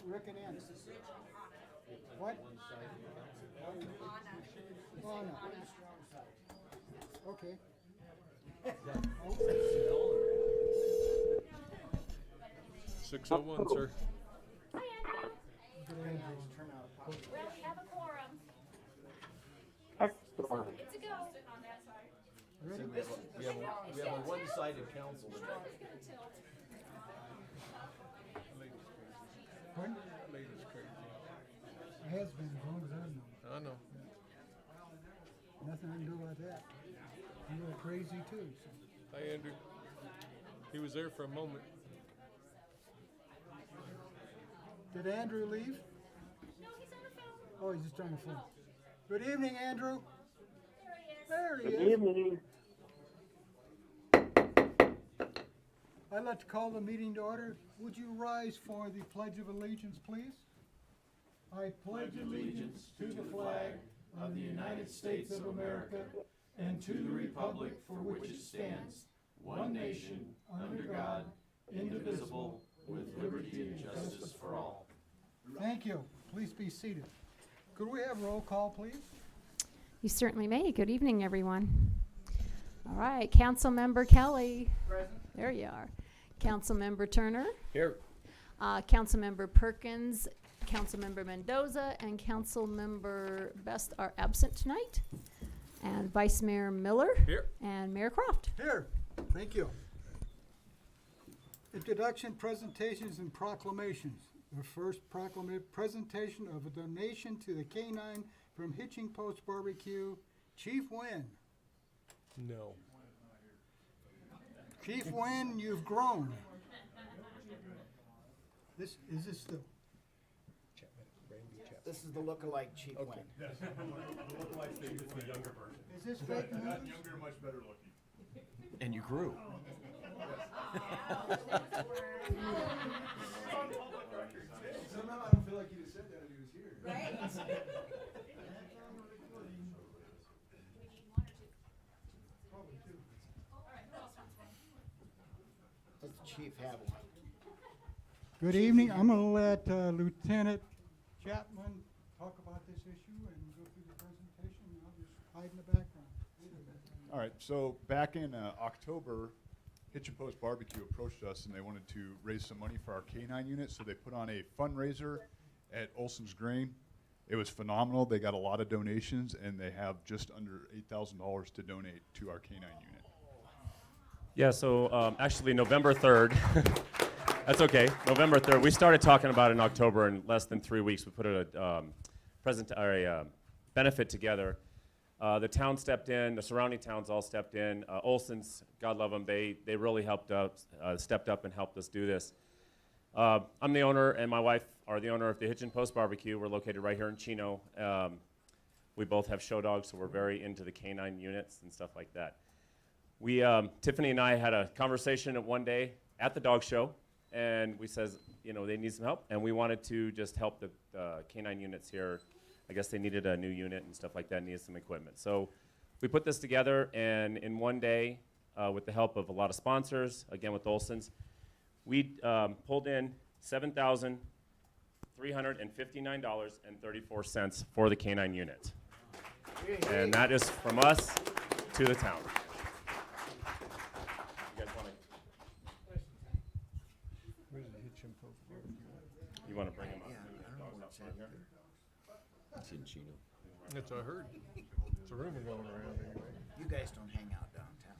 Rick and Ann. What? Anna. Okay. 601, sir. Hi, Andrew. We have a quorum. Excellent. It's a go. On that side. Ready? We have a one-sided council today. It's gonna tilt. Pardon? Lady's crazy. It has been as long as I've known. I know. Nothing I can do about that. You were crazy too. So. Hi, Andrew. He was there for a moment. Did Andrew leave? No, he's on the phone. Oh, he's just on the phone. Good evening, Andrew. There he is. There he Good is. evening. I'd like to call the meeting to order. Would you rise for the Pledge of Allegiance, please? I pledge allegiance to the flag of the United States of America and to the republic for which it stands, one nation, under God, indivisible, with liberty and justice for all. Thank you. Please be seated. Could we have roll call, please? You certainly may. Good evening, everyone. All right, Councilmember Kelly. Present. There you are. Councilmember Turner. Here. Councilmember Perkins, Councilmember Mendoza, and Councilmember Best are absent tonight. And Vice Mayor Miller. Here. And Mayor Croft. Here. Thank you. Introduction, presentations, and proclamations. The first presentation of a donation to the K-9 from Hitching Post Barbecue, Chief Wynn. No. Chief Wynn, you've grown. This is this the This is the look-alike Chief Wayne. Yes, the look-alike Chief is the younger version. is this fake news? Younger, much better looking. And you grew. Somehow I don't feel like he'd have said that if he was here. Does the chief have one? Good evening. I'm going to let Lieutenant Chapman talk about this issue and go through the presentation, and I'll just hide in the background. All right, so back in October, Hitch and Post Barbecue approached us and they wanted to raise some money for our K-9 unit, so they put on a fundraiser at Olson's Grain. It was phenomenal. They got a lot of donations and they have just under $8,000 to donate to our K-9 unit. Yeah, so actually November 3rd, that's okay, November 3rd, we started talking about it in October. In less than 3 weeks, we put a benefit together. The town stepped in, the surrounding towns all stepped in. Olson's, God love them, they really helped us, stepped up and helped us do this. I'm the owner, and my wife are the owner of the Hitch and Post Barbecue. We're located right here in Chino. We both have show dogs, so we're very into the canine units and stuff like that. We, Tiffany and I had a conversation one day at the dog show, and we says, you know, they need some help, and we wanted to just help the canine units here. I guess they needed a new unit and stuff like that, needed some equipment. So we put this together, and in one day, with the help of a lot of sponsors, again with Olson's, we pulled in $7,359.34 for the canine unit. And that is from us to the town. You guys wanna, you want to bring them up? Yeah, I don't know where it's at. It's in Chino. That's what I heard. It's a rumor going around anyway. You guys don't hang out downtown.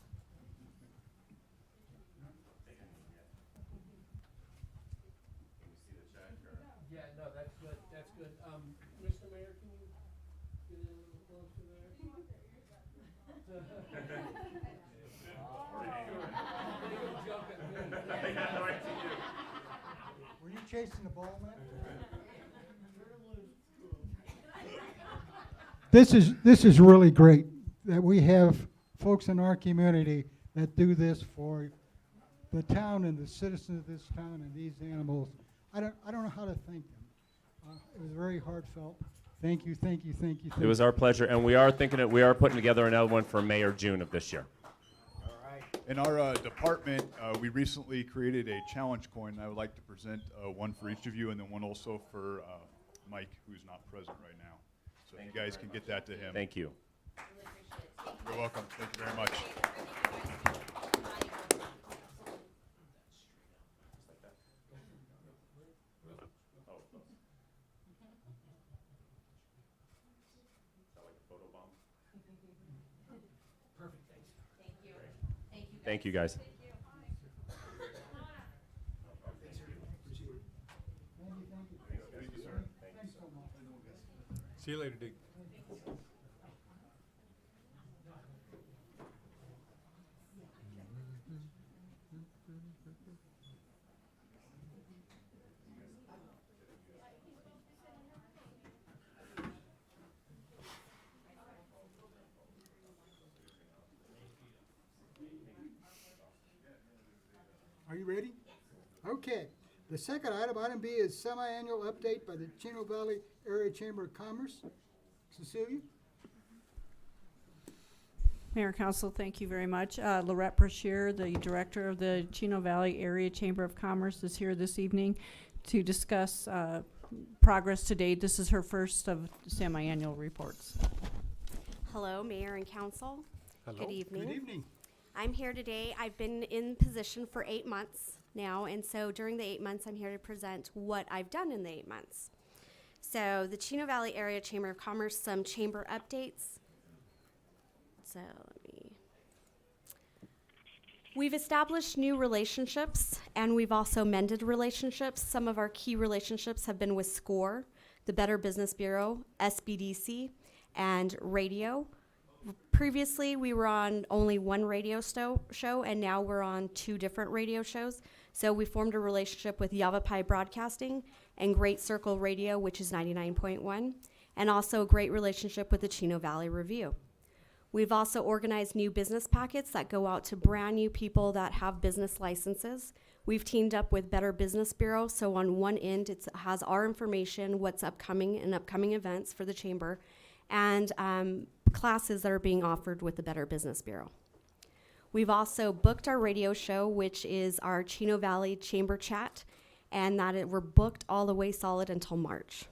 Yeah, no, that's good, that's good. Mr. Mayor, can you get in a little closer there? Were you chasing the ball, man? This is really great that we have folks in our community that do this for the town and the citizens of this town and these animals. I don't know how to thank them. It was very heartfelt. Thank you, thank you, thank you. It was our pleasure, and we are putting together another one for May or June of this year. All right. In our department, we recently created a challenge coin. I would like to present one for each of you, and then one also for Mike, who's not present right now. So if you guys can get that to him. Thank you. You're welcome. Thank you very much. Thank you, guys. See you later, Dick. Are you ready? Okay. The second item, item B, is semi-annual update by the Chino Valley Area Chamber of Commerce. Cecilia? Mayor Council, thank you very much. Lorette Brashear, the Director of the Chino Valley Area Chamber of Commerce, is here this evening to discuss progress to date. This is her first of semi-annual reports. Hello, Mayor and Council. Hello. Good evening. Good evening. I'm here today. I've been in position for 8 months now, and so during the 8 months, I'm here to present what I've done in the 8 months. So the Chino Valley Area Chamber of Commerce, some chamber updates. So we've established new relationships, and we've also mended relationships. Some of our key relationships have been with SCORE, the Better Business Bureau, SBDC, and radio. Previously, we were on only one radio show, and now we're on 2 different radio shows. So we formed a relationship with Yavapai Broadcasting and Great Circle Radio, which is 99.1, and also a great relationship with the Chino Valley Review. We've also organized new business packets that go out to brand new people that have business licenses. We've teamed up with Better Business Bureau, so on one end it has our information, what's upcoming and upcoming events for the chamber, and classes that are being offered with the Better Business Bureau. We've also booked our radio show, which is our Chino Valley Chamber Chat, and we're booked all the way solid until March.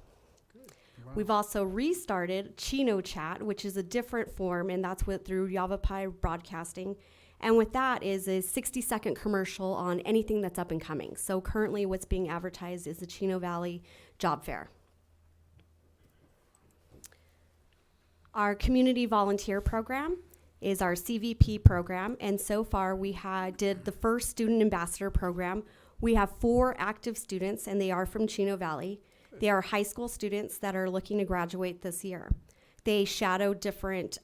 Wow. We've also restarted Chino Chat, which is a different form, and that's through Yavapai Broadcasting. And with that is a 60-second commercial on anything that's up and coming. So currently what's being advertised is the Chino Valley Job Fair. Our community volunteer program is our CVP program, and so far we did the first student ambassador program. We have 4 active students, and they are from Chino Valley. They are high school students that are looking to graduate this year. They shadow different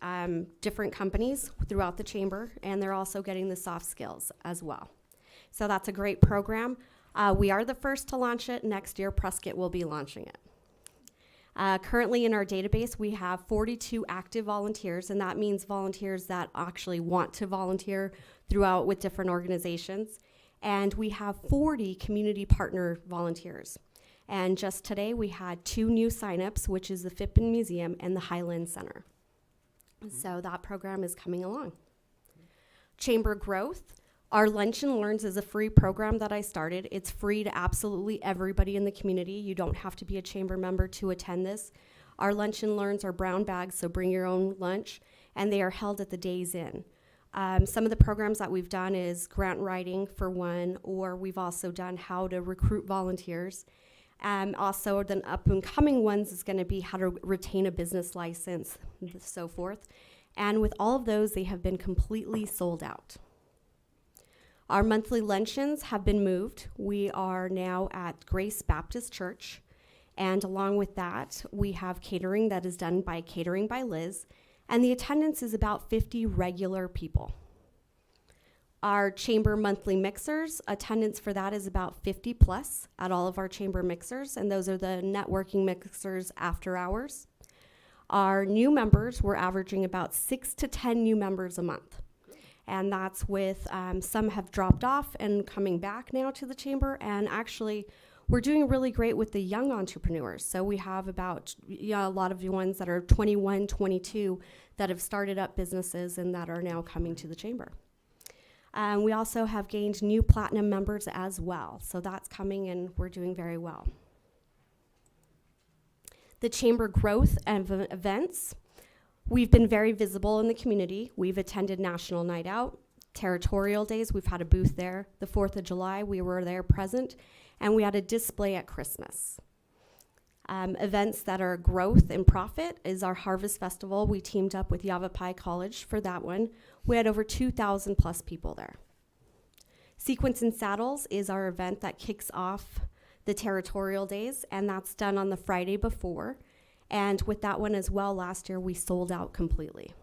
companies throughout the chamber, and they're also getting the soft skills as well. So that's a great program. We are the first to launch it. Next year, Prescott will be launching it. Currently in our database, we have 42 active volunteers, and that means volunteers that actually want to volunteer throughout with different organizations. And we have 40 community partner volunteers. And just today, we had 2 new signups, which is the Phippen Museum and the Highland Center. So that program is coming along. Chamber Growth. Our Lunch and Learns is a free program that I started. It's free to absolutely everybody in the community. You don't have to be a chamber member to attend this. Our Lunch and Learns are brown bags, so bring your own lunch, and they are held at the Days Inn. Some of the programs that we've done is grant writing for one, or we've also done how to recruit volunteers. Also, the up and coming ones is gonna be how to retain a business license, and so forth. And with all of those, they have been completely sold out. Our monthly luncheons have been moved. We are now at Grace Baptist Church. And along with that, we have catering that is done by Catering by Liz. And the attendance is about 50 regular people. Our chamber monthly mixers, attendance for that is about 50 plus at all of our chamber mixers. And those are the networking mixers after hours. Our new members, we're averaging about 6 to 10 new members a month. And that's with, some have dropped off and coming back now to the chamber. And actually, we're doing really great with the young entrepreneurs. So we have about, a lot of the ones that are 21, 22 that have started up businesses and that are now coming to the chamber. We also have gained new platinum members as well. So that's coming and we're doing very well. The chamber growth and events. We've been very visible in the community. We've attended National Night Out, Territorial Days, we've had a booth there. The 4th of July, we were there present, and we had a display at Christmas. Events that are growth and profit is our Harvest Festival. We teamed up with Yavapai College for that one. We had over 2,000 plus people there. Sequence and Saddles is our event that kicks off the Territorial Days, and that's done on the Friday before. And with that one as well, last year we sold out completely.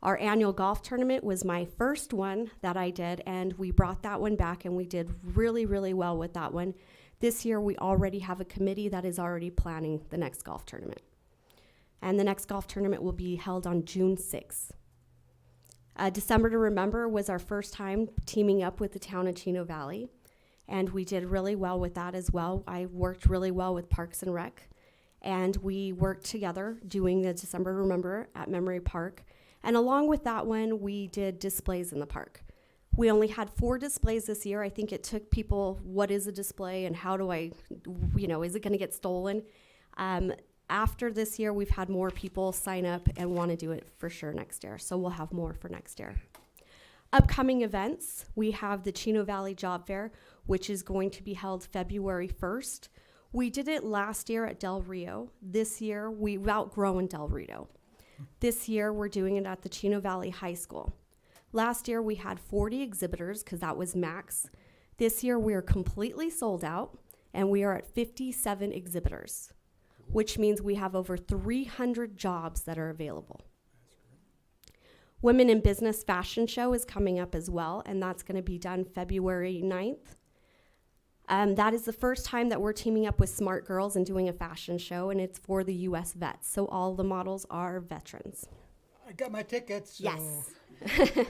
Our annual golf tournament was my first one that I did, and we brought that one back, and we did really, really well with that one. This year, we already have a committee that is already planning the next golf tournament. And the next golf tournament will be held on June 6th. December to Remember was our first time teaming up with the town of Chino Valley, and we did really well with that as well. I worked really well with Parks and Rec, and we worked together doing the December to Remember at Memory Park. And along with that one, we did displays in the park. We only had 4 displays this year. I think it took people, what is a display and how do I, is it gonna get stolen? After this year, we've had more people sign up and wanna do it for sure next year. So we'll have more for next year. Upcoming events, we have the Chino Valley Job Fair, which is going to be held February 1st. We did it last year at Del Rio. This year, we've outgrown Del Rio. This year, we're doing it at the Chino Valley High School. Last year, we had 40 exhibitors because that was max. This year, we are completely sold out, and we are at 57 exhibitors, which means we have over 300 jobs that are available. Women in Business Fashion Show is coming up as well, and that's going to be done February 9th. That is the first time that we're teaming up with Smart Girls and doing a fashion show, and it's for the U.S. vets. So all the models are veterans. I got my tickets, so. Yes.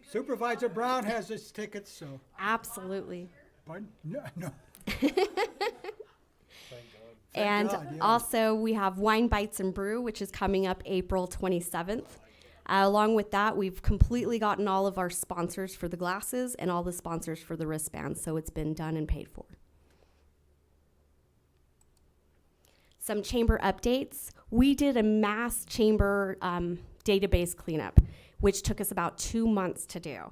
Supervisor Brown has his tickets, so. Absolutely. Pardon? No. And God, yeah. also we have Wine Bites and Brew, which is coming up April 27th. Along with that, we've completely gotten all of our sponsors for the glasses and all the sponsors for the wristbands, so it's been done and paid for. Some chamber updates. We did a mass chamber database cleanup, which took us about 2 months to do.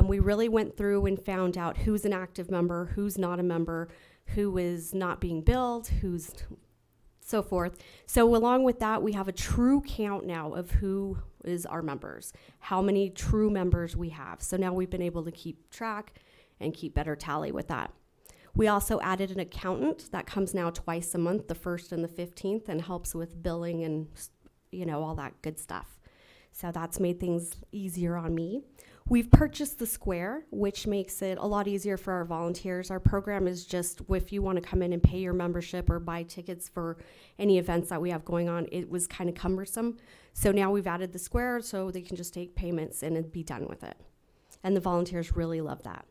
We really went through and found out who's an active member, who's not a member, who is not being billed, who's so forth. So along with that, we have a true count now of who is our members, how many true members we have. So now we've been able to keep track and keep better tally with that. We also added an accountant that comes now twice a month, the 1st and the 15th, and helps with billing and all that good stuff. So that's made things easier on me. We've purchased the square, which makes it a lot easier for our volunteers. Our program is just, if you want to come in and pay your membership or buy tickets for any events that we have going on, it was kind of cumbersome. So now we've added the square so they can just take payments and it'd be done with it. And the volunteers really love that.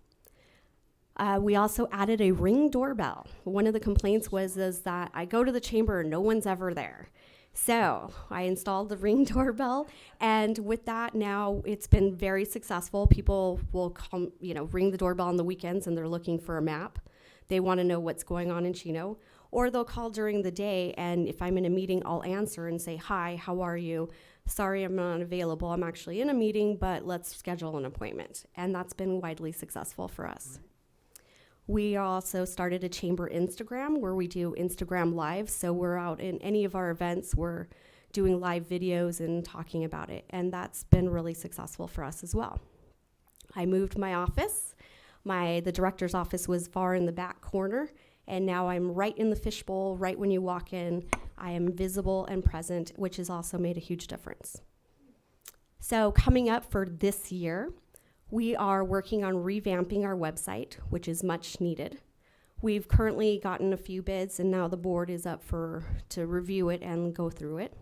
We also added a Ring doorbell. One of the complaints is that I go to the chamber and no one's ever there. So I installed the Ring doorbell, and with that now it's been very successful. People will come, ring the doorbell on the weekends and they're looking for a map. They want to know what's going on in Chino, or they'll call during the day, and if I'm in a meeting, I'll answer and say, "Hi, how are you? Sorry, I'm not available. I'm actually in a meeting, but let's schedule an appointment." And that's been widely successful for us. We also started a chamber Instagram where we do Instagram Live. So we're out in any of our events, we're doing live videos and talking about it. And that's been really successful for us as well. I moved my office. The director's office was far in the back corner. And now I'm right in the fishbowl, right when you walk in. I am visible and present, which has also made a huge difference. So coming up for this year, we are working on revamping our website, which is much needed. We've currently gotten a few bids, and now the board is up to review it and go through it.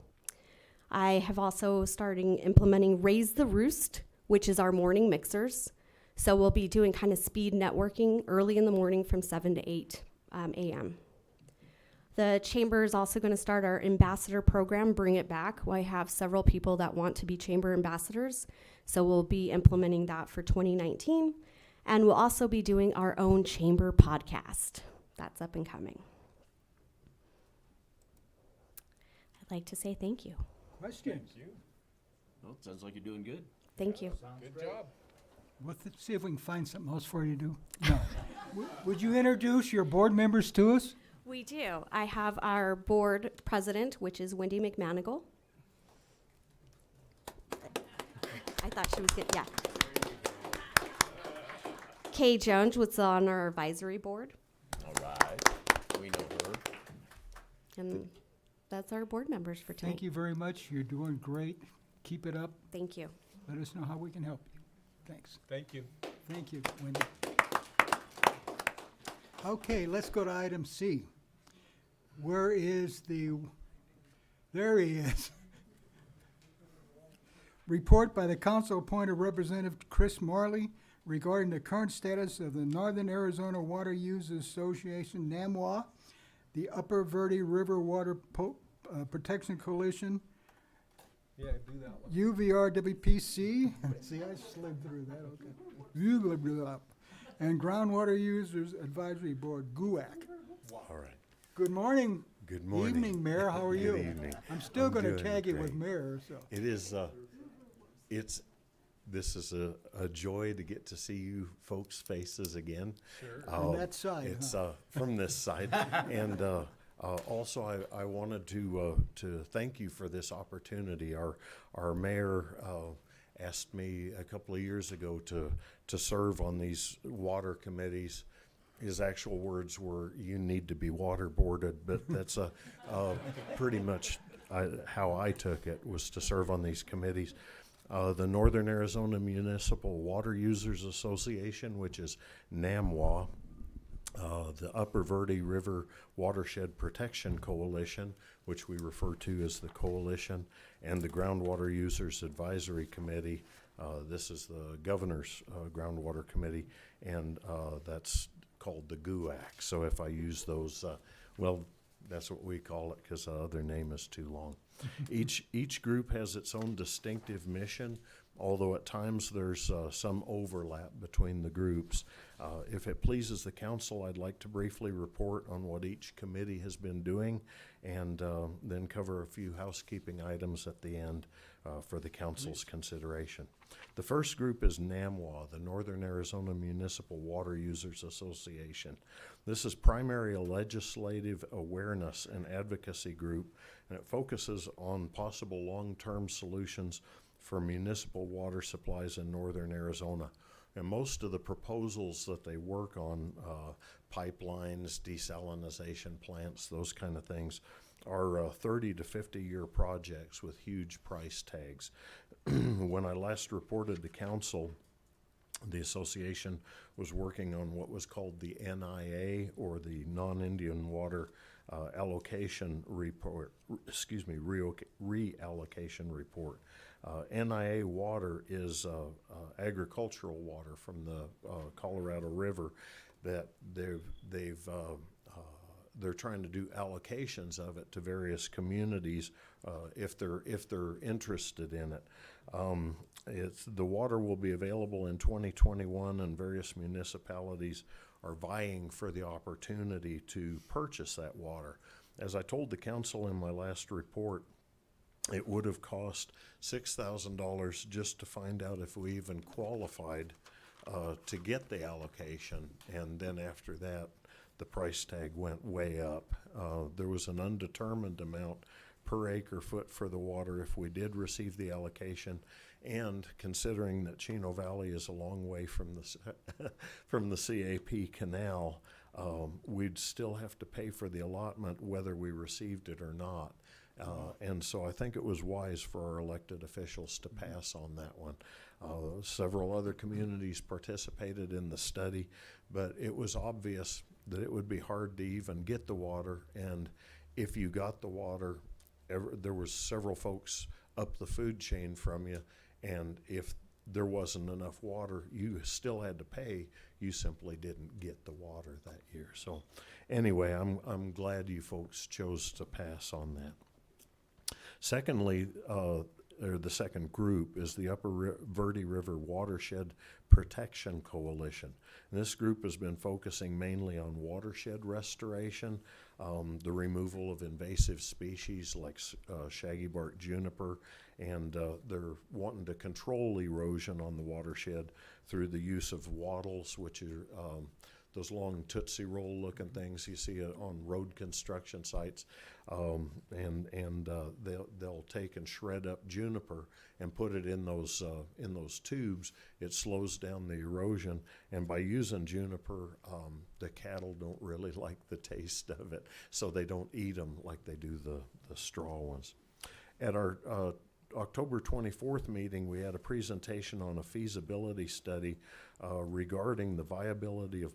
I have also started implementing Raise the Roost, which is our morning mixers. So we'll be doing kind of speed networking early in the morning from 7 to 8 a.m. The chamber is also going to start our ambassador program, Bring It Back. I have several people that want to be chamber ambassadors, so we'll be implementing that for 2019. And we'll also be doing our own chamber podcast. That's up and coming. I'd like to say thank you. Questions? Well, it sounds like you're doing good. Thank you. Good job. Let's see if we can find something else for you to do. No. Would you introduce your board members to us? We do. I have our board president, which is Wendy McManigal. I thought she was good. Yeah. Kay Jones, was on our advisory board. All right. We know her. And that's our board members for tonight. Thank you very much. You're doing great. Keep it up. Thank you. Let us know how we can help you. Thanks. Thank you. Thank you, Wendy. Okay, let's go to item C. Where is there he is. Report by the council-appointed representative Chris Marley regarding the current status of the Northern Arizona Water Users Association, NAMWA, the Upper Verde River Water Protection Coalition, Yeah, do that one. UVRWPC, see, I slid through that, okay. And Groundwater Users Advisory Board, GUAC. All right. Good morning. Good morning. Evening, Mayor, how are you? Good evening. I'm still I'm gonna doing tag you with great. Mayor, so. It is, this is a joy to get to see you folks' faces again. Sure. From that side, It's, huh? from this side. And, also, I wanted to thank you for this opportunity. Our mayor, asked me a couple of years ago to serve on these water committees. His actual words were, "You need to be waterboarded," but that's pretty much how I took it, was to serve on these committees. The Northern Arizona Municipal Water Users Association, which is NAMWA, the Upper Verde River Watershed Protection Coalition, which we refer to as the Coalition, and the Groundwater Users Advisory Committee. This is the Governor's Groundwater Committee, and that's called the GUAC. So if I use those, well, that's what we call it, because the other name is too long. Each group has its own distinctive mission, although at times there's some overlap between the groups. If it pleases the council, I'd like to briefly report on what each committee has been doing, and then cover a few housekeeping items at the end for the council's consideration. The first group is NAMWA, the Northern Arizona Municipal Water Users Association. This is primarily a legislative awareness and advocacy group, and it focuses on possible long-term solutions for municipal water supplies in Northern Arizona. And most of the proposals that they work on, pipelines, desalinization plants, those kind of things, are 30 to 50-year projects with huge price tags. When I last reported to council, the association was working on what was called the NIA, or the Non-Indian Water Allocation Report, reallocation report. NIA water is agricultural water from the Colorado River that they're trying to do allocations of it to various communities if they're interested in it. The water will be available in 2021, and various municipalities are vying for the opportunity to purchase that water. As I told the council in my last report, it would have cost $6,000 just to find out if we even qualified to get the allocation, and then after that, the price tag went way up. There was an undetermined amount per acre foot for the water if we did receive the allocation, and considering that Chino Valley is a long way from the from the CAP canal, we'd still have to pay for the allotment whether we received it or not. And so I think it was wise for our elected officials to pass on that one. Several other communities participated in the study, but it was obvious that it would be hard to even get the water, and if you got the water, there was several folks up the food chain from you, and if there wasn't enough water, you still had to pay. You simply didn't get the water that year. So anyway, I'm glad you folks chose to pass on that. Secondly, or the second group is the Upper Verde River Watershed Protection Coalition. And this group has been focusing mainly on watershed restoration, the removal of invasive species like shaggy bark juniper, and they're wanting to control erosion on the watershed through the use of wattles, which are those long Tootsie Roll looking things you see on road construction sites, and they'll take and shred up juniper and put it in those tubes. It slows down the erosion, and by using juniper, the cattle don't really like the taste of it, so they don't eat them like they do the straw ones. At our October 24th meeting, we had a presentation on a feasibility study regarding the viability of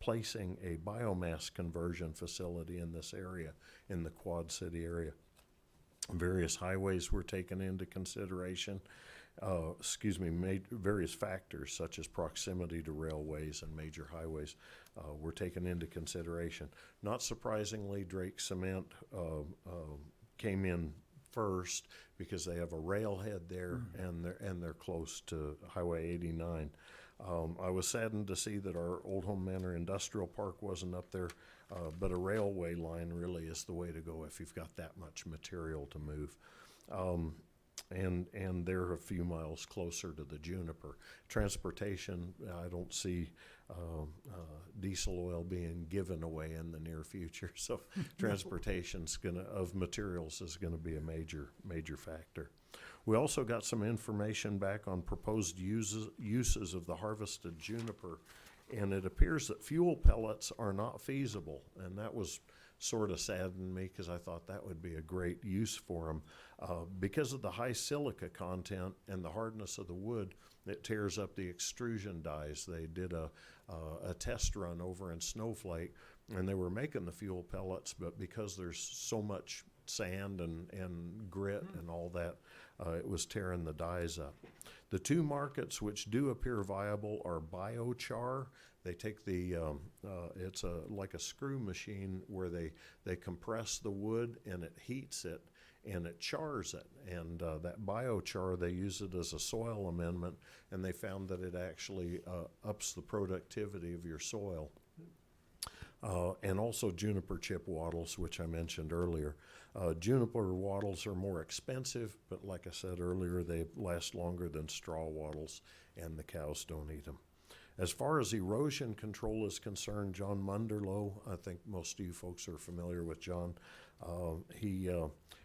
placing a biomass conversion facility in this area, in the Quad City area. Various highways were taken into consideration, various factors such as proximity to railways and major highways were taken into consideration. Not surprisingly, Drake Cement came in first because they have a railhead there, and they're close to Highway 89. I was saddened to see that our Old Home Manor Industrial Park wasn't up there, but a railway line really is the way to go if you've got that much material to move. And they're a few miles closer to the juniper. Transportation, I don't see diesel oil being given away in the near future, so transportation's of materials is gonna be a major factor. We also got some information back on proposed uses of the harvested juniper, and it appears that fuel pellets are not feasible, and that was sort of saddened me because I thought that would be a great use for them. Because of the high silica content and the hardness of the wood, it tears up the extrusion dies. They did a test run over in Snowflake, and they were making the fuel pellets, but because there's so much sand and grit and all that, it was tearing the dies up. The two markets which do appear viable are biochar. They take it's like a screw machine where they compress the wood and it heats it and it chars it. And that biochar, they use it as a soil amendment, and they found that it actually ups the productivity of your soil. And also juniper chip wattles, which I mentioned earlier. Juniper wattles are more expensive, but like I said earlier, they last longer than straw wattles, and the cows don't eat them. As far as erosion control is concerned, John Munderloh, I think most of you folks are familiar with John, he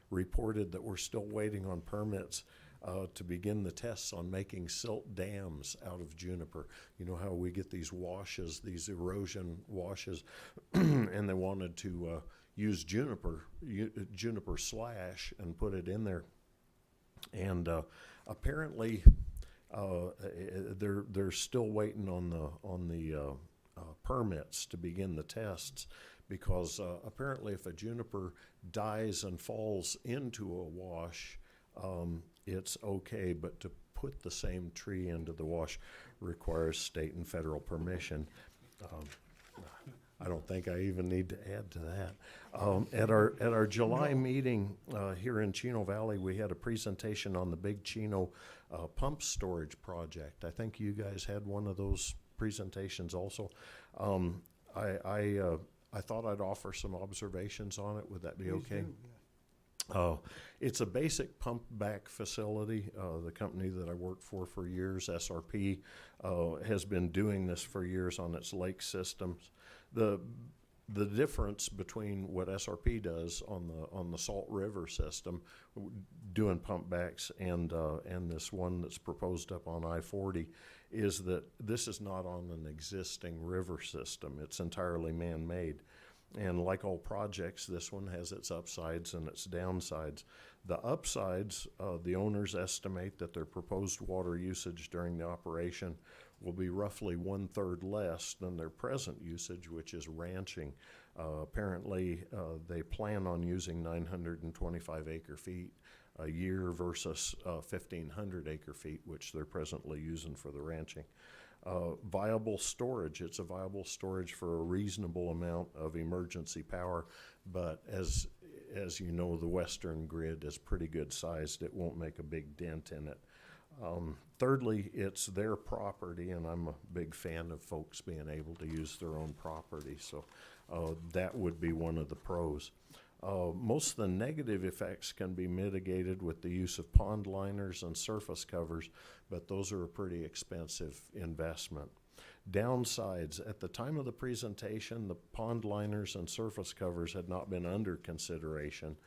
reported that we're still waiting on permits to begin the tests on making silt dams out of juniper. You know how we get these washes, these erosion washes, and they wanted to use juniper slash and put it in there. And apparently they're still waiting on the permits to begin the tests, because apparently if a juniper dies and falls into a wash, it's okay, but to put the same tree into the wash requires state and federal permission. I don't think I even need to add to that. At our July meeting here in Chino Valley, we had a presentation on the Big Chino pump storage project. I think you guys had one of those presentations also. I thought I'd offer some observations on it. Would that be okay? It's a basic pump back facility. The company that I worked for years, SRP, has been doing this for years on its lake systems. The difference between what SRP does on the Salt River system, doing pump backs, and this one that's proposed up on I-40, is that this is not on an existing river system. It's entirely man-made. And like all projects, this one has its upsides and its downsides. The upsides, the owners estimate that their proposed water usage during the operation will be roughly 1/3 less than their present usage, which is ranching. Apparently, they plan on using 925 acre-feet a year versus 1,500 acre-feet, which they're presently using for the ranching. Viable storage. It's a viable storage for a reasonable amount of emergency power, but as you know, the western grid is pretty good sized. It won't make a big dent in it. Thirdly, it's their property, and I'm a big fan of folks being able to use their own property, so that would be one of the pros. Most of the negative effects can be mitigated with the use of pond liners and surface covers, but those are a pretty expensive investment. Downsides, at the time of the presentation, the pond liners and surface covers had not been under consideration,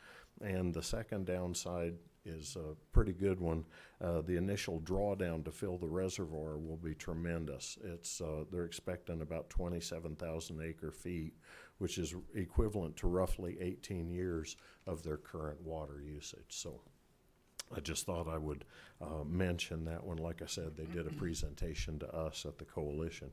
and the second downside is a pretty good one. The initial drawdown to fill the reservoir will be tremendous. They're expecting about 27,000 acre feet, which is equivalent to roughly 18 years of their current water usage. So I just thought I would mention that one. Like I said, they did a presentation to us at the coalition.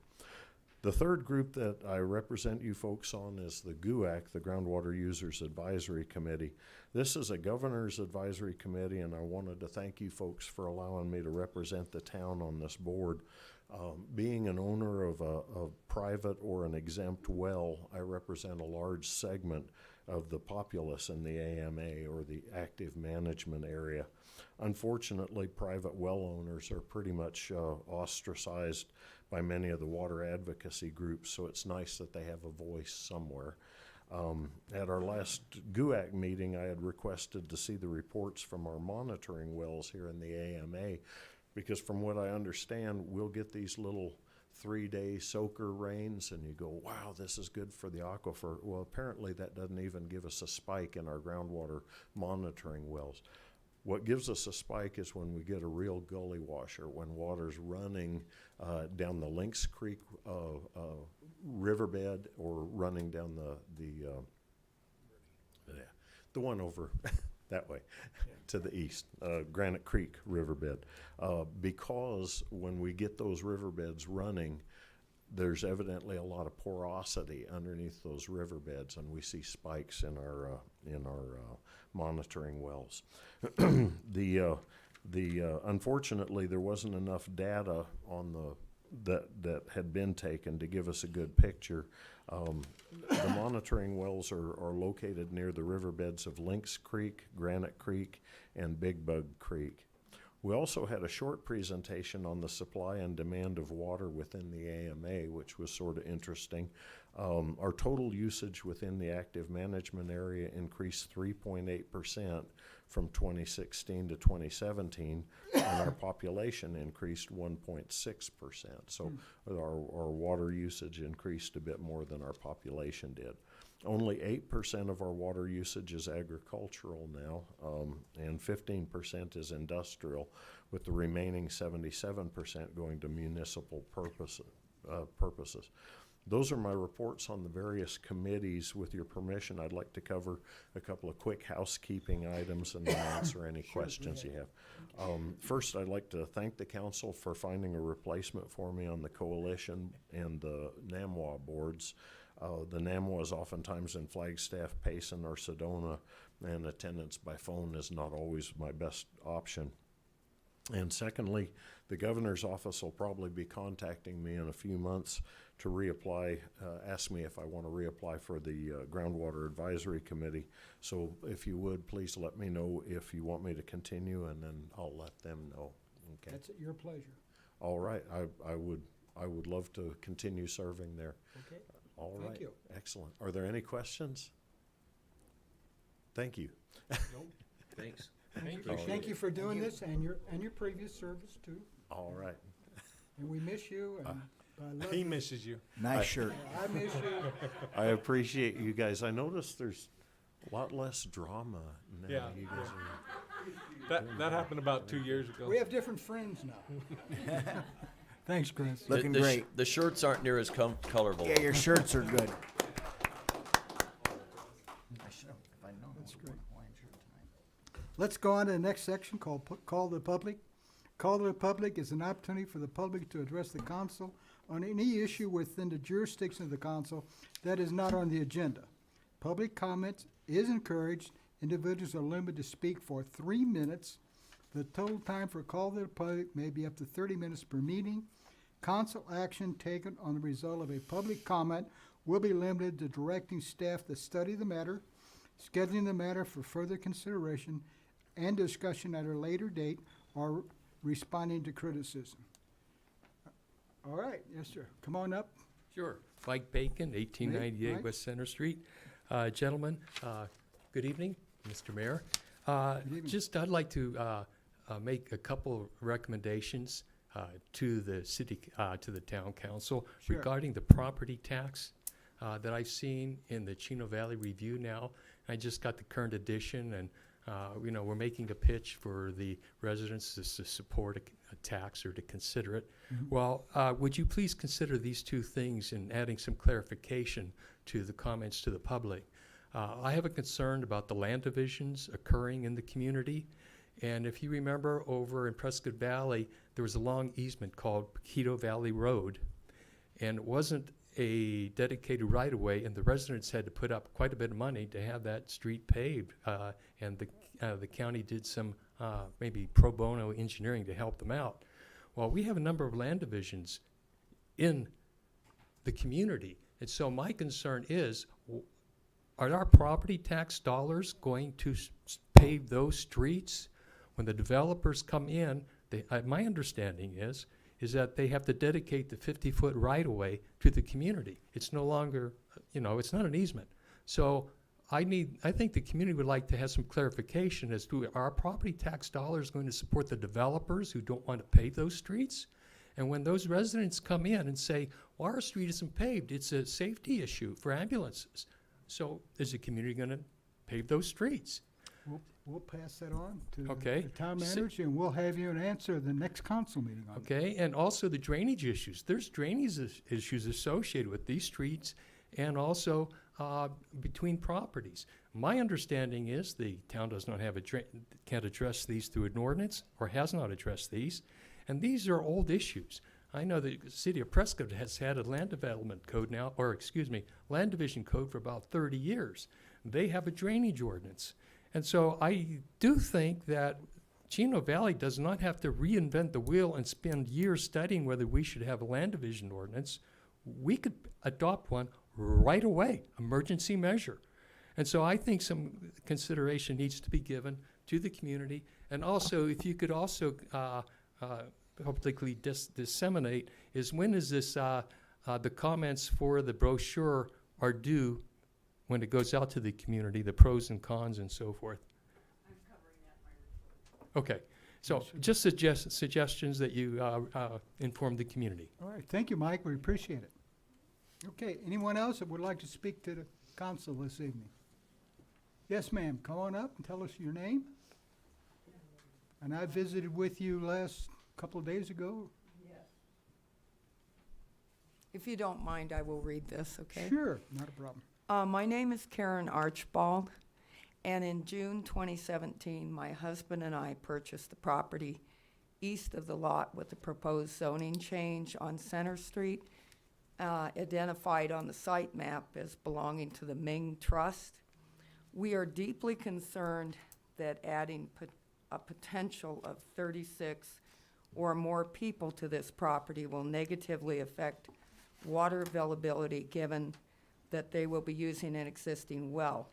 The third group that I represent you folks on is the GUAC, the Groundwater Users Advisory Committee. This is a governor's advisory committee, and I wanted to thank you folks for allowing me to represent the town on this board. Being an owner of a private or an exempt well, I represent a large segment of the populace in the AMA, or the active management area. Unfortunately, private well owners are pretty much ostracized by many of the water advocacy groups, so it's nice that they have a voice somewhere. At our last GUAC meeting, I had requested to see the reports from our monitoring wells here in the AMA, because from what I understand, we'll get these little 3-day soaker rains, and you go, wow, this is good for the aquifer. Well, apparently that doesn't even give us a spike in our groundwater monitoring wells. What gives us a spike is when we get a real gully washer, when water's running down the Lynx Creek riverbed, or running down the one over that way to the east, Granite Creek riverbed. Because when we get those riverbeds running, there's evidently a lot of porosity underneath those riverbeds, and we see spikes in our monitoring wells. Unfortunately, there wasn't enough data on that had been taken to give us a good picture. The monitoring wells are located near the riverbeds of Lynx Creek, Granite Creek, and Big Bug Creek. We also had a short presentation on the supply and demand of water within the AMA, which was sort of interesting. Our total usage within the active management area increased 3.8% from 2016 to 2017, and our population increased 1.6%. So our water usage increased a bit more than our population did. Only 8% of our water usage is agricultural now, and 15% is industrial, with the remaining 77% going to municipal purposes. Those are my reports on the various committees. With your permission, I'd like to cover a couple of quick housekeeping items and then answer any questions you have. First, I'd like to thank the council for finding a replacement for me on the coalition and the NAMWA boards. The NAMWA is oftentimes in Flagstaff, Payson, or Sedona, and attendance by phone is not always my best option. And secondly, the governor's office will probably be contacting me in a few months to reapply, ask me if I want to reapply for the Groundwater Advisory Committee. So if you would, please let me know if you want me to continue, and then I'll let them know. Okay. That's at your pleasure. All right. I would love to continue serving there. Okay. All right. Thank you. Excellent. Are there any questions? Thank you. Thanks. Thank you for doing this, and your previous service too. All right. And we miss you, and I love He you. misses you. Nice shirt. I miss you. I appreciate you guys. I noticed there's a lot less drama now. Yeah, You guys are, That happened about 2 years ago. We have different friends now. Thanks, Chris. Looking great. The shirts aren't near as colorful. Yeah, your shirts are good. That's great. Let's go on to the next section called Call to the Public. Call to the Public is an opportunity for the public to address the council on any issue within the jurisdiction of the council that is not on the agenda. Public comment is encouraged. Individuals are limited to speak for 3 minutes. The total time for call to the public may be up to 30 minutes per meeting. council action taken on the result of a public comment will be limited to directing staff to study the matter, scheduling the matter for further consideration and discussion at a later date, or responding to criticism. All right, yes, sir. Come on up. Sure. Mike Bacon, 1898 Mike. West Center Street. Gentlemen, good evening, Mr. Mayor. evening. Just, I'd like to make a couple recommendations to the city, to the town council Sure. regarding the property tax that I've seen in the Chino Valley Review now. I just got the current edition, and we're making a pitch for the residents to support a tax or to consider it. Well, would you please consider these two things in adding some clarification to the comments to the public? I have a concern about the land divisions occurring in the community. And if you remember, over in Prescott Valley, there was a long easement called Paquito Valley Road. And it wasn't a dedicated right-of-way, and the residents had to put up quite a bit of money to have that street paved. And the county did some maybe pro bono engineering to help them out. Well, we have a number of land divisions in the community. And so my concern is, are our property tax dollars going to pave those streets? When the developers come in, my understanding is that they have to dedicate the 50-foot right-of-way to the community. It's no longer, it's not an easement. So I think the community would like to have some clarification as to, are our property tax dollars going to support the developers who don't want to pave those streets? And when those residents come in and say, well, our street isn't paved, it's a safety issue for ambulances. So is the community going to pave those streets? We'll pass that on to Okay. the town manager, and we'll have you an answer at the next council meeting on it. Okay, and also the drainage issues. There's drainage issues associated with these streets and also between properties. My understanding is the town does not have can't address these through an ordinance, or has not addressed these, and these are old issues. I know the city of Prescott has had a land development code now, land division code for about 30 years. They have a drainage ordinance. And so I do think that Chino Valley does not have to reinvent the wheel and spend years studying whether we should have a land division ordinance. We could adopt one right away, emergency measure. And so I think some consideration needs to be given to the community. And also, if you could also publicly disseminate, is when is this, the comments for the brochure are due when it goes out to the community, the pros and cons and so forth? I'm covering that in my report. Okay, so just suggestions that you inform the community. All right, thank you, Mike, we appreciate it. Okay, anyone else that would like to speak to the council this evening? Yes, ma'am, come on up and tell us your name. And I visited with you last couple of days ago. If you don't mind, I will read this, okay? Sure, not a problem. My name is Karen Archibald, and in June 2017, my husband and I purchased the property east of the lot with the proposed zoning change on Center Street, identified on the site map as belonging to the Ming Trust. We are deeply concerned that adding a potential of 36 or more people to this property will negatively affect water availability, given that they will be using an existing well.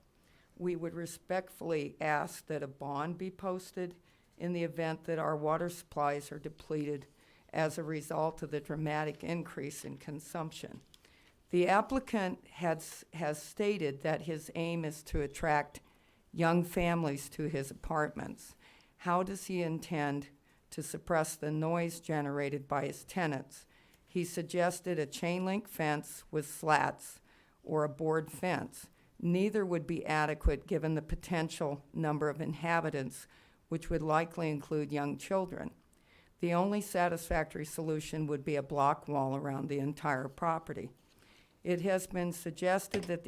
We would respectfully ask that a bond be posted in the event that our water supplies are depleted as a result of the dramatic increase in consumption. The applicant has stated that his aim is to attract young families to his apartments. How does he intend to suppress the noise generated by his tenants? He suggested a chain link fence with slats or a board fence. Neither would be adequate given the potential number of inhabitants, which would likely include young children. The only satisfactory solution would be a block wall around the entire property. It has been suggested that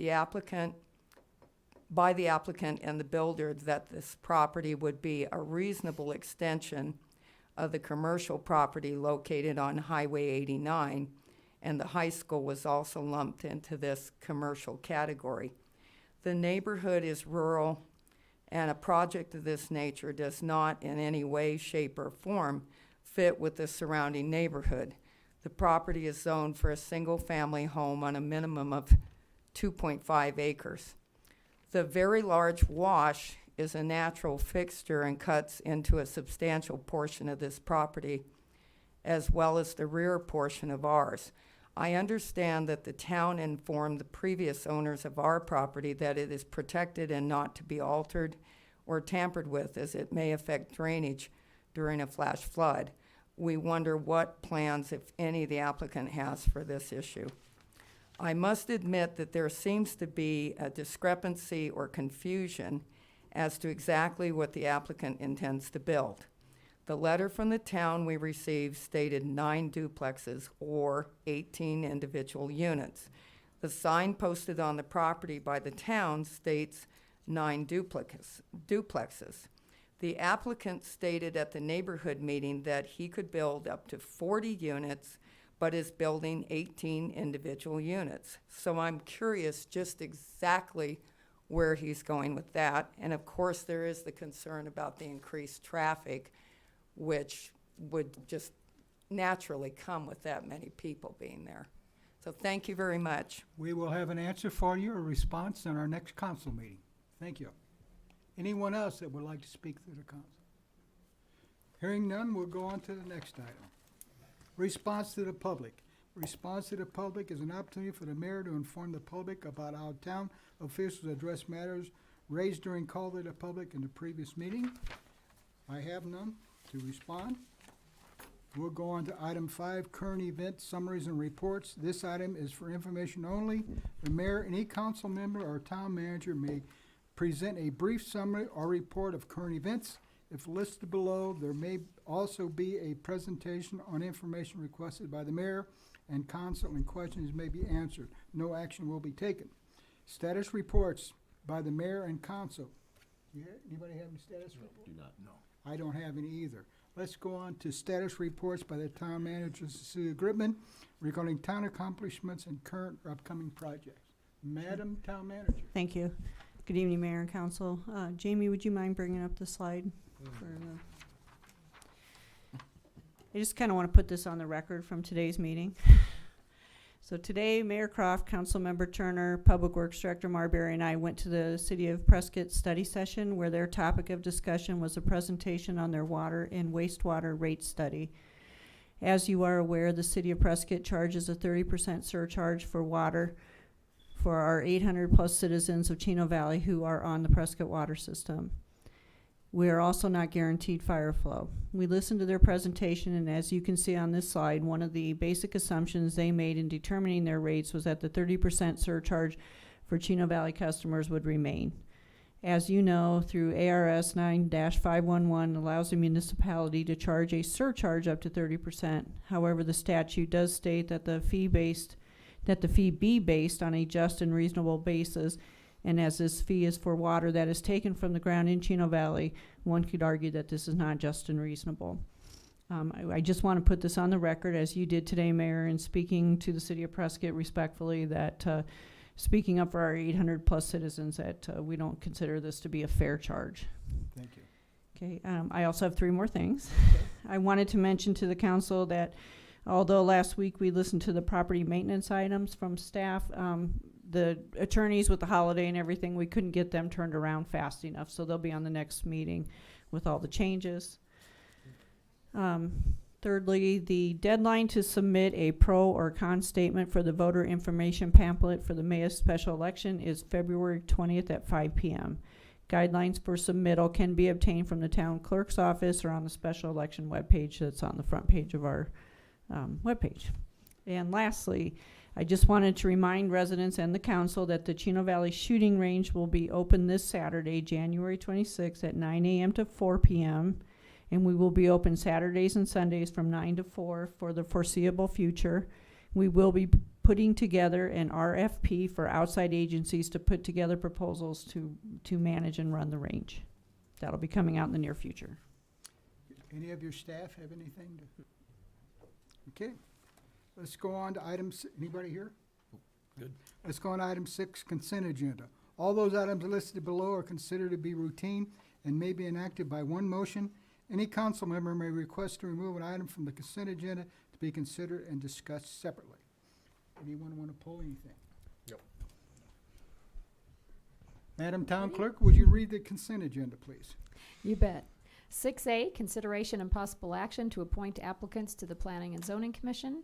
by the applicant and the builder, that this property would be a reasonable extension of the commercial property located on Highway 89, and the high school was also lumped into this commercial category. The neighborhood is rural, and a project of this nature does not in any way, shape, or form fit with the surrounding neighborhood. The property is zoned for a single-family home on a minimum of 2.5 acres. The very large wash is a natural fixture and cuts into a substantial portion of this property, as well as the rear portion of ours. I understand that the town informed the previous owners of our property that it is protected and not to be altered or tampered with, as it may affect drainage during a flash flood. We wonder what plans, if any, the applicant has for this issue. I must admit that there seems to be a discrepancy or confusion as to exactly what the applicant intends to build. The letter from the town we received stated 9 duplexes or 18 individual units. The sign posted on the property by the town states 9 duplexes. The applicant stated at the neighborhood meeting that he could build up to 40 units, but is building 18 individual units. So I'm curious just exactly where he's going with that. And of course, there is the concern about the increased traffic, which would just naturally come with that many people being there. So thank you very much. We will have an answer for you, a response in our next council meeting. Thank you. Anyone else that would like to speak to the council? Hearing none, we'll go on to the next item. Response to the public. Response to the public is an opportunity for the mayor to inform the public about how town officials address matters raised during call to the public in the previous meeting. I have none to respond. We'll go on to item 5, current event summaries and reports. This item is for information only. The mayor, any council member, or town manager may present a brief summary or report of current events. If listed below, there may also be a presentation on information requested by the mayor and council, and questions may be answered. No action will be taken. Status reports by the mayor and council. Anybody have any status reports? Do not. No. I don't have any either. Let's go on to status reports by the town manager, Cecilia Gribman, regarding town accomplishments and current or upcoming projects. Madam Town Manager. Thank you. Good evening, Mayor and Council. Jamie, would you mind bringing up the slide? For I just kind of want to put this on the record from today's meeting. So today, Mayor Croft, Councilmember Turner, Public Works Director Marbury, and I went to the City of Prescott study session where their topic of discussion was a presentation on their water and wastewater rate study. As you are aware, the City of Prescott charges a 30% surcharge for water for our 800 plus citizens of Chino Valley who are on the Prescott water system. We are also not guaranteed fire flow. We listened to their presentation, and as you can see on this slide, one of the basic assumptions they made in determining their rates was that the 30% surcharge for Chino Valley customers would remain. As you know, through ARS 9-511 allows a municipality to charge a surcharge up to 30%. However, the statute does state that the fee be based on a just and reasonable basis. And as this fee is for water that is taken from the ground in Chino Valley, one could argue that this is not just and reasonable. I just want to put this on the record, as you did today, Mayor, in speaking to the City of Prescott respectfully, that speaking up for our 800 plus citizens, that we don't consider this to be a fair charge. Thank you. Okay, I also have 3 more things. I wanted to mention to the council that although last week we listened to the property maintenance items from staff, the attorneys with the holiday and everything, we couldn't get them turned around fast enough, so they'll be on the next meeting with all the changes. Thirdly, the deadline to submit a pro or con statement for the voter information pamphlet for the May special election is February 20th at 5 p.m. Guidelines for submittal can be obtained from the town clerk's office or on the special election webpage that's on the front page of our webpage. And lastly, I just wanted to remind residents and the council that the Chino Valley shooting range will be open this Saturday, January 26th at 9 a.m. to 4 p.m. And we will be open Saturdays and Sundays from 9 to 4 for the foreseeable future. We will be putting together an RFP for outside agencies to put together proposals to manage and run the range. That'll be coming out in the near future. Any of your staff have anything to? Okay. Let's go on to items. Anybody here? Good. Let's go on to item 6, consent agenda. All those items listed below are considered to be routine and may be enacted by one motion. Any council member may request to remove an item from the consent agenda to be considered and discussed separately. Anyone want to pull anything? Yep. Madam Town Clerk, would you read the consent agenda, please? You bet. 6A, consideration and possible action to appoint applicants to the Planning and Zoning Commission.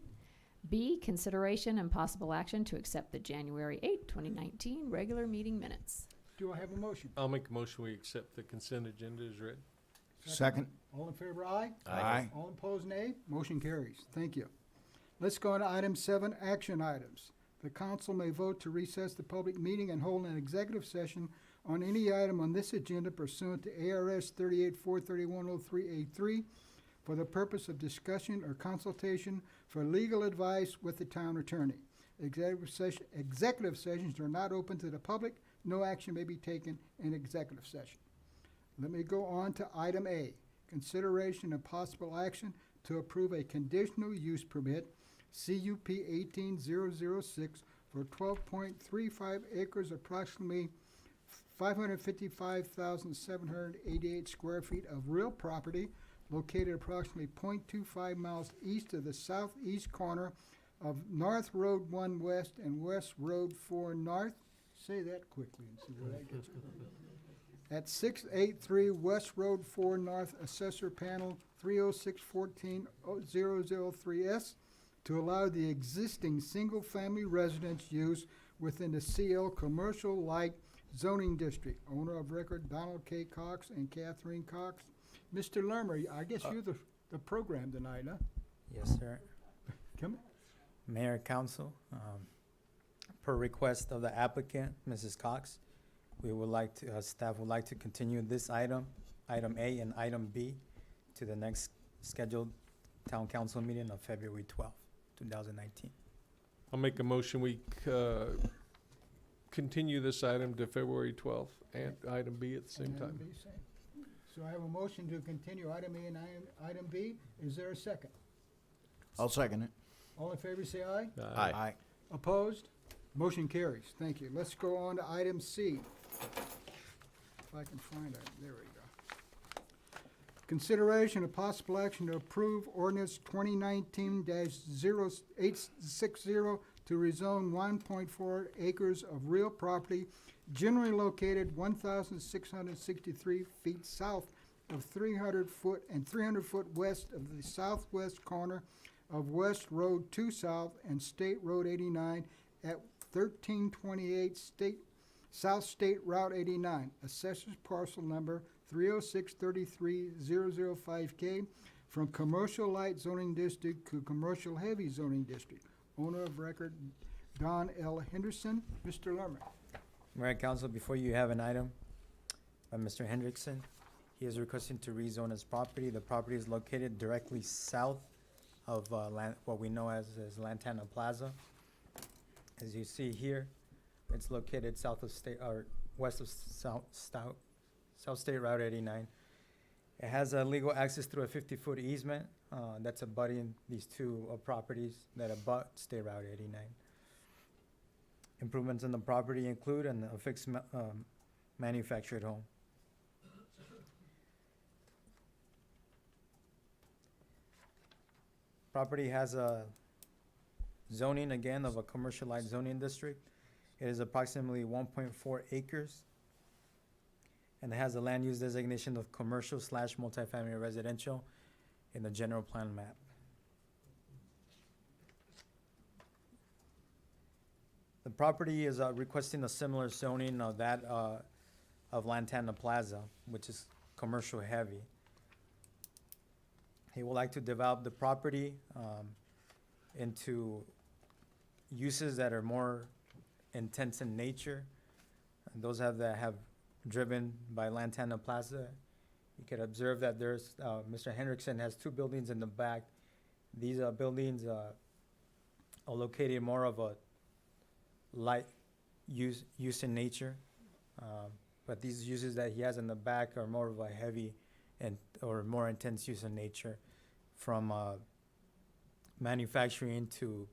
B, consideration and possible action to accept the January 8, 2019 regular meeting minutes. Do I have a motion? I'll make a motion, we accept the consent agenda as read. Second. All in favor, aye? Aye. All opposed, nay. Motion carries. Thank you. Let's go on to item 7, action items. The council may vote to recess the public meeting and hold an executive session on any item on this agenda pursuant to ARS 38-431-03A3 for the purpose of discussion or consultation for legal advice with the town attorney. Executive sessions are not open to the public. No action may be taken in executive session. Let me go on to item A, consideration and possible action to approve a conditional use permit, CUP 18006, for 12.35 acres, approximately 555,788 square feet of real property located approximately 0.25 miles east of the southeast corner of North Road 1 West and West Road 4 North. Say that quickly and see where that gets. At 683 West Road 4 North, Assessor Panel 306-14003S, to allow the existing single-family residence use within the CL Commercial Light Zoning District. Owner of record Donald K. Cox and Catherine Cox. Mr. Lermer, I guess you're the program tonight, huh? Yes, sir. Come in. Mayor, council, per request of the applicant, Mrs. Cox, we would like to, staff would like to continue this item, item A and item B, to the next scheduled town council meeting of February 12th, 2019. I'll make a motion, we continue this item to February 12th and item B at the same And time. item B, same. So I have a motion to continue item A and item B. Is there a second? I'll second it. All in favor, say aye. Aye. Opposed? Motion carries. Thank you. Let's go on to item C. If I can find it. There we go. Consideration of possible action to approve ordinance 2019-0860 to rezone 1.4 acres of real property generally located 1,663 feet south of 300 foot and 300 foot west of the southwest corner of West Road 2 South and State Road 89 at 1328 South State Route 89, Assessors Parcel Number 306-33005K, from Commercial Light Zoning District to Commercial Heavy Zoning District. Owner of record, Don L. Henderson. Mr. Lerman. Mayor, council, before you have an item by Mr. Hendrickson. He is requesting to rezone his property. The property is located directly south of what we know as Lantana Plaza. As you see here, it's located south of state, or west of South State Route 89. It has a legal access through a 50-foot easement that's abutting these two properties that abut State Route 89. Improvements in the property include a fixed manufactured home. Property has a zoning, again, of a commercial light zoning district. It is approximately 1.4 acres. And it has a land use designation of commercial / multifamily residential in the general plan map. The property is requesting a similar zoning of that of Lantana Plaza, which is commercial heavy. He would like to develop the property into uses that are more intense in nature. And those that have driven by Lantana Plaza. You can observe that there's, Mr. Hendrickson has two buildings in the back. These buildings are located more of a light use in nature. But these uses that he has in the back are more of a heavy or more intense use in nature, from manufacturing to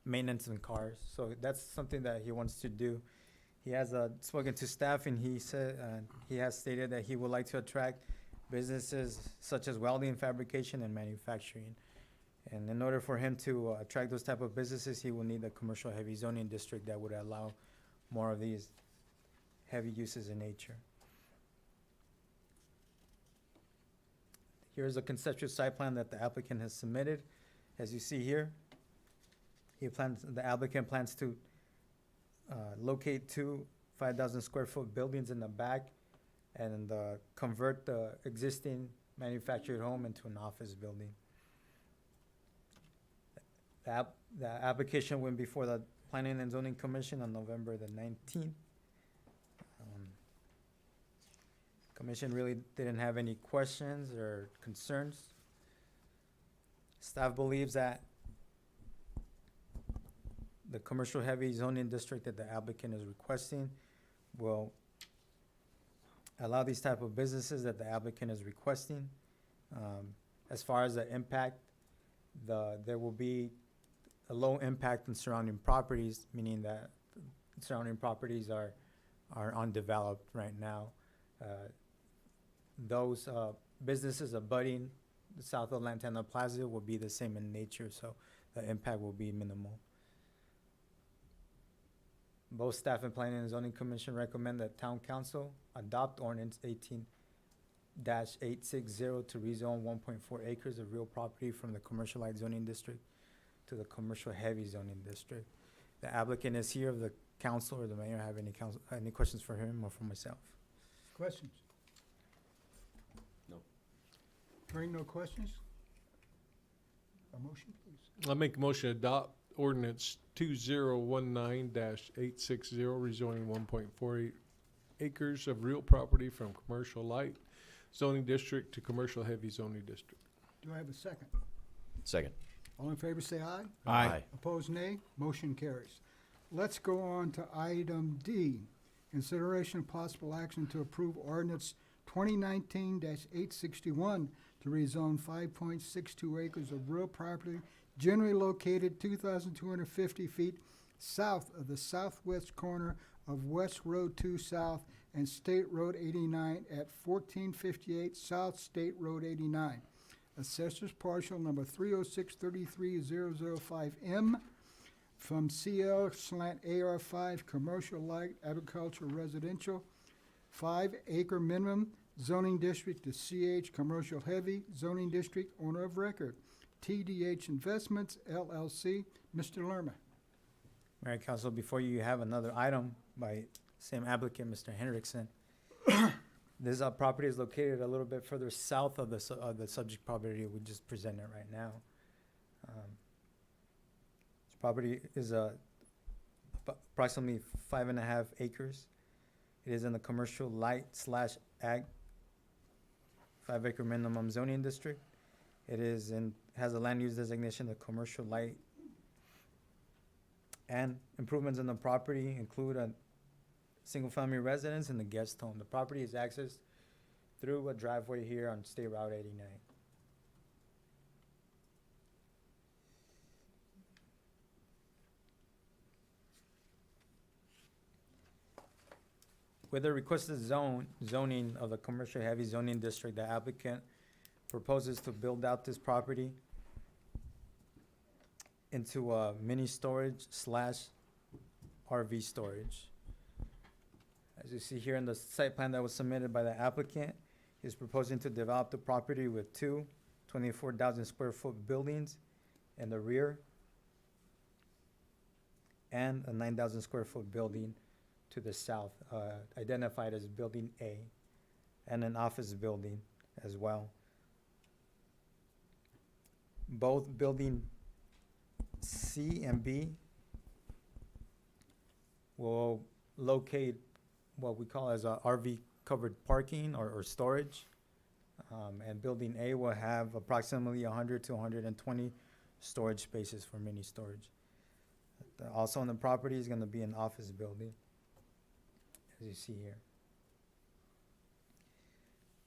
maintenance in cars. So that's something that he wants to do. He has spoken to staff, and he said he has stated that he would like to attract businesses such as welding, fabrication, and manufacturing. And in order for him to attract those type of businesses, he will need a commercial heavy zoning district that would allow more of these heavy uses in nature. Here's a conceptual site plan that the applicant has submitted. As you see here, the applicant plans to locate two 5,000 square foot buildings in the back and convert the existing manufactured home into an office building. The application went before the Planning and Zoning Commission on November the 19th. Commission really didn't have any questions or concerns. Staff believes that the commercial heavy zoning district that the applicant is requesting will allow these type of businesses that the applicant is requesting. As far as the impact, there will be a low impact on surrounding properties, meaning that surrounding properties are undeveloped right now. Those businesses abutting south of Lantana Plaza will be the same in nature, so the impact will be minimal. Both staff and Planning and Zoning Commission recommend that Town Council adopt Ordinance 18-860 to rezone 1.4 acres of real property from the Commercial Light Zoning District to the Commercial Heavy Zoning District. The applicant is here. If the council or the mayor have any questions for him or for myself? Questions? No. Hearing no questions? A motion, please. I make a motion to adopt ordinance 2019-860, rezoning 1.48 acres of real property from commercial light zoning district to commercial heavy zoning district. Do I have a second? Second. All in favor, say aye. Aye. Opposed, nay. Motion carries. Let's go on to item D. Consideration of possible action to approve ordinance 2019-861 to rezone 5.62 acres of real property generally located 2,250 feet south of the southwest corner of West Road 2 South and State Road 89 at 1458 South State Road 89. Assessors parcel number 306-33005M from CL/AR5 Commercial Light Agricultural Residential 5-acre minimum zoning district to CH Commercial Heavy Zoning District. Owner of record TDH Investments LLC. Mr. Lerma. Mayor and Council, before you have another item by same applicant, Mr. Hendrickson. This property is located a little bit further south of the subject property we just presented right now. This property is approximately 5.5 acres. It is in the commercial light/ag 5-acre minimum zoning district. It has a land use designation of commercial light, and improvements in the property include a single-family residence and a guest home. The property is accessed through a driveway here on State Route 89. With the requested zoning of the commercial heavy zoning district, the applicant proposes to build out this property into a mini storage / RV storage. As you see here in the site plan that was submitted by the applicant, he's proposing to develop the property with two 24,000 square foot buildings in the rear and a 9,000 square foot building to the south, identified as Building A, and an office building as well. Both Building C and B will locate what we call as a RV covered parking or storage. And Building A will have approximately 100 to 120 storage spaces for mini storage. Also on the property is going to be an office building, as you see here.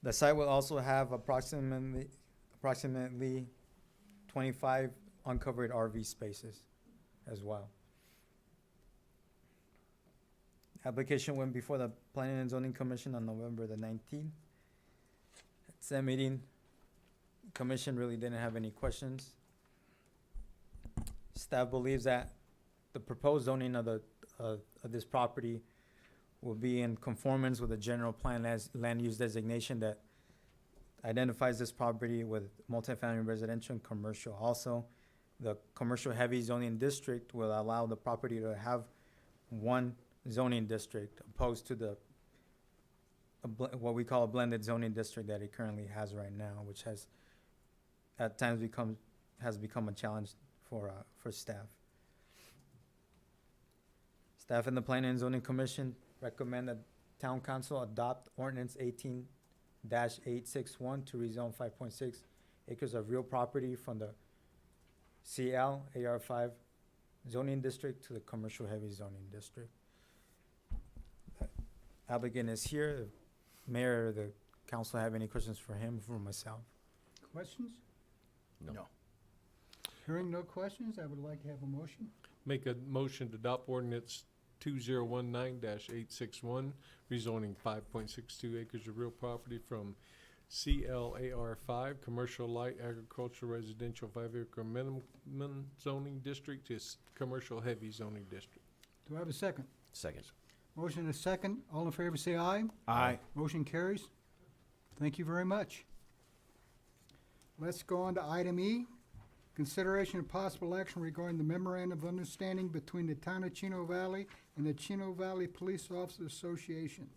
The site will also have approximately 25 uncovered RV spaces as well. Application went before the Planning and Zoning Commission on November the 19th. At that meeting, Commission really didn't have any questions. Staff believes that the proposed zoning of this property will be in conformance with the general plan as land use designation that identifies this property with multifamily residential and commercial. Also, the commercial heavy zoning district will allow the property to have one zoning district opposed to what we call a blended zoning district that it currently has right now, which has at times become a challenge for staff. Staff and the Planning and Zoning Commission recommend that Town Council adopt ordinance 18-861 to rezone 5.6 acres of real property from the CL AR5 zoning district to the commercial heavy zoning district. Applicant is here. The Mayor, the council have any questions for him, for myself? Questions? No. Hearing no questions, I would like to have a motion. Make a motion to adopt ordinance 2019-861, rezoning 5.62 acres of real property from CLAR5, Commercial Light Agricultural Residential 5-acre minimum zoning district to commercial heavy zoning district. Do I have a second? Second. Motion and a second. All in favor say aye. Aye. Motion carries. Thank you very much. Let's go on to item E. Consideration of possible action regarding the memorandum of understanding between the town of Chino Valley and the Chino Valley Police Officers Association.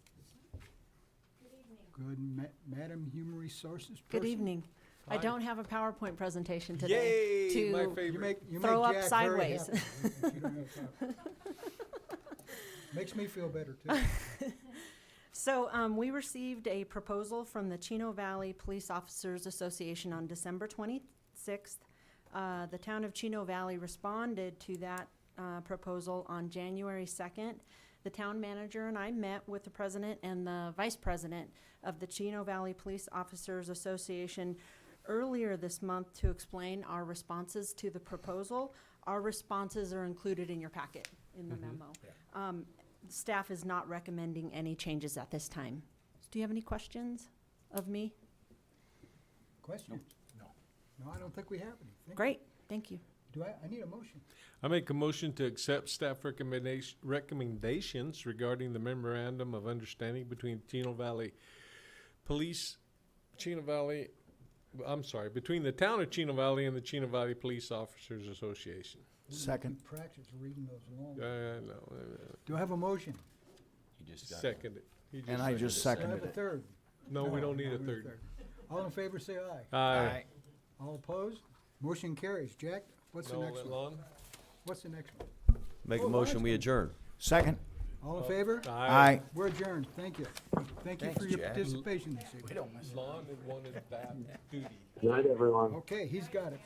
Good evening. Madam Human Resources Good person? evening. I Hi. don't have a PowerPoint presentation today Yay, my to favorite. You throw make up Jack very sideways. happy. You don't have to. Makes me feel better too. So we received a proposal from the Chino Valley Police Officers Association on December 26th. The town of Chino Valley responded to that proposal on January 2nd. The town manager and I met with the president and the vice president of the Chino Valley Police Officers Association earlier this month to explain our responses to the proposal. Our responses are included in your packet in the memo. Staff is not recommending any changes at this time. Do you have any questions of me? Questions? No. No, I don't think we have any. Thank you. Great, thank you. Do I need a motion? I make a motion to accept staff recommendations regarding the memorandum of understanding between Chino Valley Police, between the town of Chino Valley and the Chino Valley Police Officers Association. Second. Practice reading those long. No, Do I have a motion? You just got second it. He And I just Do I seconded have a it. third? No, we don't need a we third. All in favor say aye. Aye. All opposed? Motion carries. Jack, what's the No, next one? Lon? What's the next one? Make Oh, a motion, we Lawrence. adjourn. Second. All in favor? Aye. We're adjourned. Thank you. Thank you Thanks, for your Jack. participation this evening. Lon had wanted that duty. Okay, he's got it.